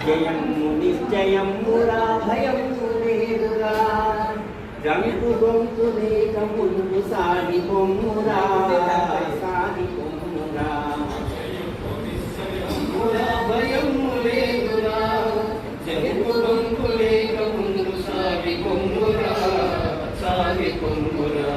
జయము నిశ్చయమురా భయము లేదురా జంకు గొంకు లేక ముందు సాగి పొమ్మురా సాగి పొమ్మురా భయము లేదురా జంకు గొంకు లేక ముందు సాగి పొమ్మురా సాగి పొమ్మురా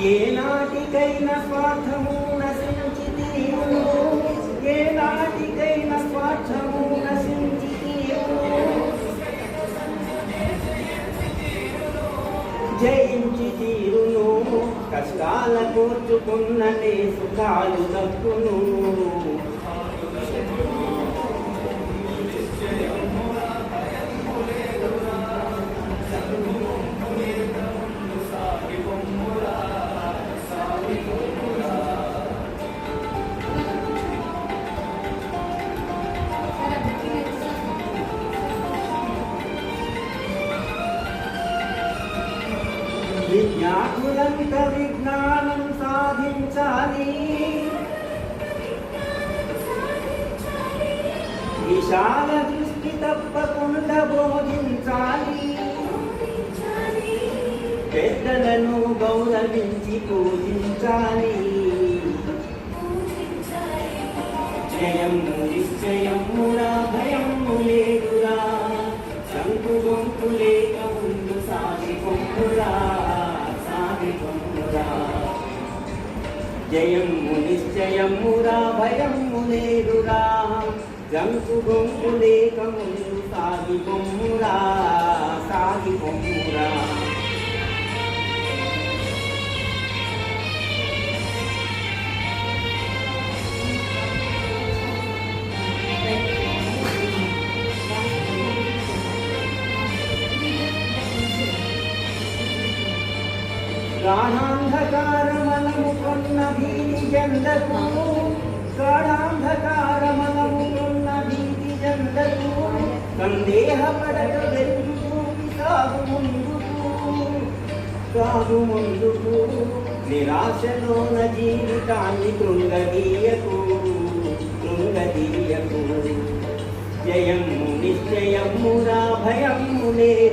ఏనాటికైనా స్వార్థము నశించి తీరును ఏనాటికైనా స్వార్థము నశించి తీరును జయించి తీరును కష్టాల కోర్చుకున్ననే సుఖాలు దక్కును విజ్ఞాతులంత విజ్ఞానం సాధించాలి విశాల దృష్టి తప్పకుండా బోధించాలి పెద్దలను గౌరవించి పూజించాలి జయము నిశ్చయమురా భయము లేదురా శంకు గొంకు లేక ముందు సాగి పొమ్మురా సాగి పొమ్మురా జయము నిశ్చయమురా భయము లేదురా శంకు గొంకు లేక ముందు సాగి పొమ్మురా సాగి పొమ్మురా గాఢాంధకారమనము కొన్న భీతి జండకు గాఢాంధకారమనము కొన్న భీతి జండకు సందేహపడక వెలుగుతూ సాగు ముందుకు నిరాశలోన జీవితాన్ని కృంగదీయకు జయము నిశ్చయమురా భయము లేరు